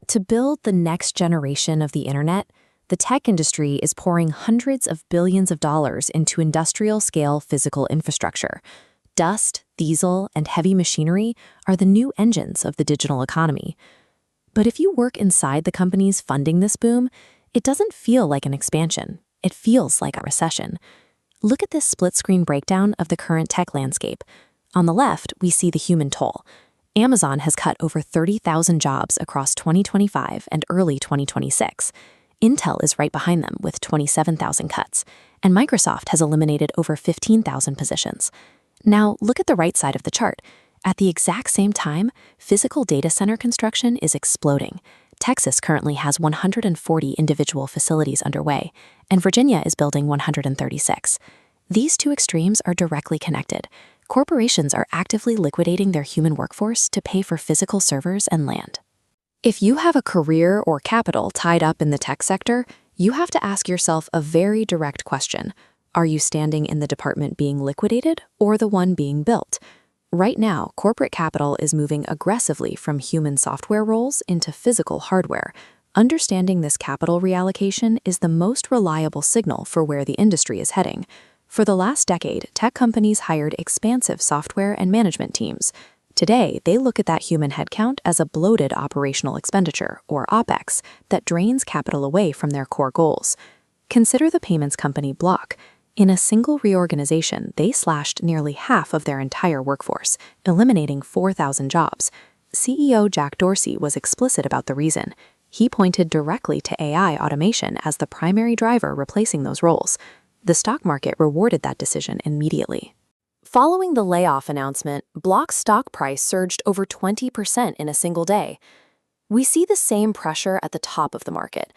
To build the next generation of the internet, the tech industry is pouring hundreds of billions of dollars into industrial-scale physical infrastructure. Dust, diesel, and heavy machinery are the new engines of the digital economy. But if you work inside the companies funding this boom, it doesn't feel like an expansion. It feels like a recession. Look at this split-screen breakdown of the current tech landscape. On the left, we see the human toll. Amazon has cut over 30,000 jobs across 2025 and early 2026. Intel is right behind them with 27,000 cuts, and Microsoft has eliminated over 15,000 positions. Now, look at the right side of the chart. At the exact same time, physical data center construction is exploding. Texas currently has 140 individual facilities underway, and Virginia is building 136. These two extremes are directly connected. Corporations are actively liquidating their human workforce to pay for physical servers and land. If you have a career or capital tied up in the tech sector, you have to ask yourself a very direct question. Are you standing in the department being liquidated or the one being built? Right now, corporate capital is moving aggressively from human software roles into physical hardware. Understanding this capital reallocation is the most reliable signal for where the industry is heading. For the last decade, tech companies hired expansive software and management teams. Today, they look at that human headcount as a bloated operational expenditure, or OPEX, that drains capital away from their core goals. Consider the payments company Block. In a single reorganization, they slashed nearly half of their entire workforce, eliminating 4,000 jobs. CEO Jack Dorsey was explicit about the reason. He pointed directly to AI automation as the primary driver replacing those roles. The stock market rewarded that decision immediately. Following the layoff announcement, Block's stock price surged over 20% in a single day. We see the same pressure at the top of the market.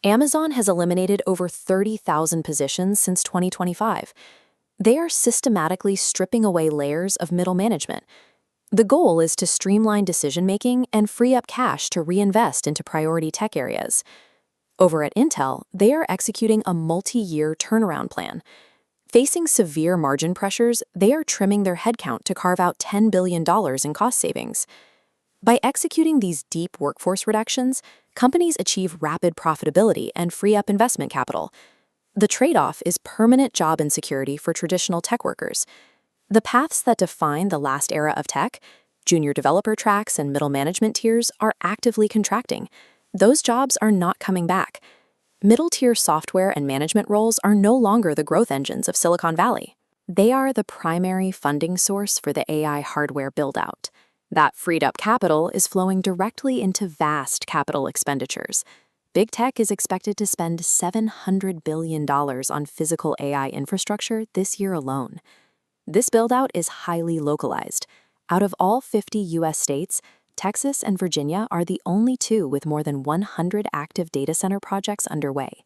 Amazon has eliminated over 30,000 positions since 2025. They are systematically stripping away layers of middle management. The goal is to streamline decision-making and free up cash to reinvest into priority tech areas. Over at Intel, they are executing a multi-year turnaround plan. Facing severe margin pressures, they are trimming their headcount to carve out $10 billion in cost savings. By executing these deep workforce reductions, companies achieve rapid profitability and free up investment capital. The trade-off is permanent job insecurity for traditional tech workers. The paths that define the last era of tech, junior developer tracks and middle management tiers, are actively contracting. Those jobs are not coming back. Middle-tier software and management roles are no longer the growth engines of Silicon Valley. They are the primary funding source for the AI hardware build-out. That freed-up capital is flowing directly into vast capital expenditures. Big tech is expected to spend $700 billion on physical AI infrastructure this year alone. This build-out is highly localized. Out of all 50 U.S. states, Texas and Virginia are the only two with more than 100 active data center projects underway.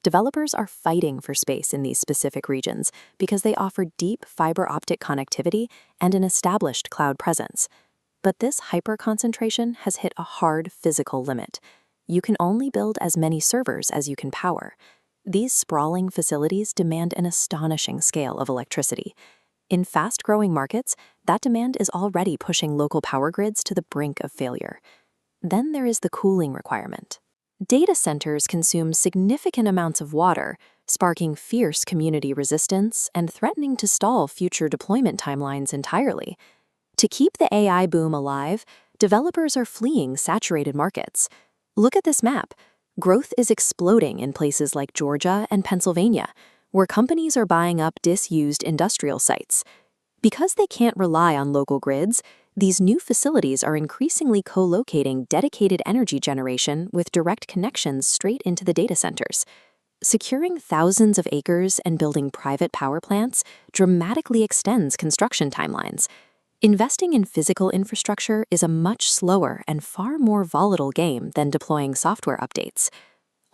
Developers are fighting for space in these specific regions because they offer deep fiber optic connectivity and an established cloud presence. But this hyper-concentration has hit a hard physical limit. You can only build as many servers as you can power. These sprawling facilities demand an astonishing scale of electricity. In fast-growing markets, that demand is already pushing local power grids to the brink of failure. Then there is the cooling requirement. Data centers consume significant amounts of water, sparking fierce community resistance and threatening to stall future deployment timelines entirely. To keep the AI boom alive, developers are fleeing saturated markets. Look at this map. Growth is exploding in places like Georgia and Pennsylvania, where companies are buying up disused industrial sites. Because they can't rely on local grids, these new facilities are increasingly co-locating dedicated energy generation with direct connections straight into the data centers. Securing thousands of acres and building private power plants dramatically extends construction timelines. Investing in physical infrastructure is a much slower and far more volatile game than deploying software updates.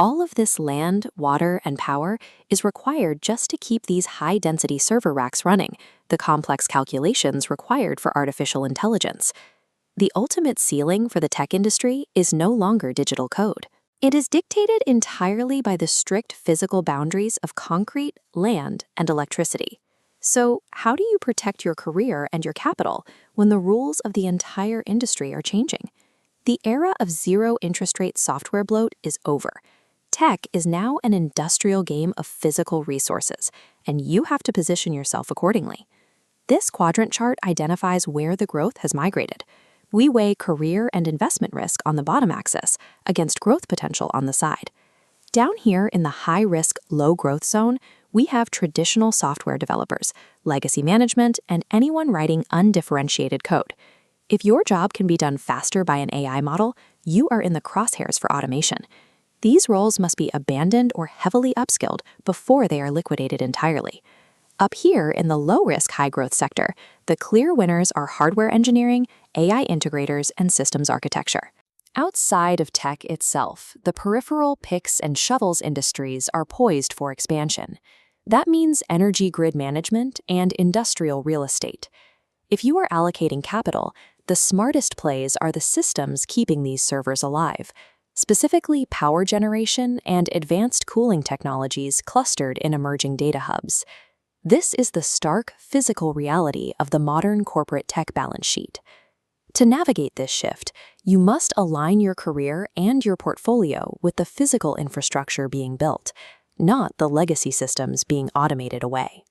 All of this land, water, and power is required just to keep these high-density server racks running, the complex calculations required for artificial intelligence. The ultimate ceiling for the tech industry is no longer digital code. It is dictated entirely by the strict physical boundaries of concrete, land, and electricity. So, how do you protect your career and your capital when the rules of the entire industry are changing? The era of zero interest rate software bloat is over. Tech is now an industrial game of physical resources, and you have to position yourself accordingly. This quadrant chart identifies where the growth has migrated. We weigh career and investment risk on the bottom axis against growth potential on the side. Down here in the high-risk, low-growth zone, we have traditional software developers, legacy management, and anyone writing undifferentiated code. If your job can be done faster by an AI model, you are in the crosshairs for automation. These roles must be abandoned or heavily upskilled before they are liquidated entirely. Up here in the low-risk, high-growth sector, the clear winners are hardware engineering, AI integrators, and systems architecture. Outside of tech itself, the peripheral picks and shovels industries are poised for expansion. That means energy grid management and industrial real estate. If you are allocating capital, the smartest plays are the systems keeping these servers alive, specifically power generation and advanced cooling technologies clustered in emerging data hubs. This is the stark physical reality of the modern corporate tech balance sheet. To navigate this shift, you must align your career and your portfolio with the physical infrastructure being built, not the legacy systems being automated away.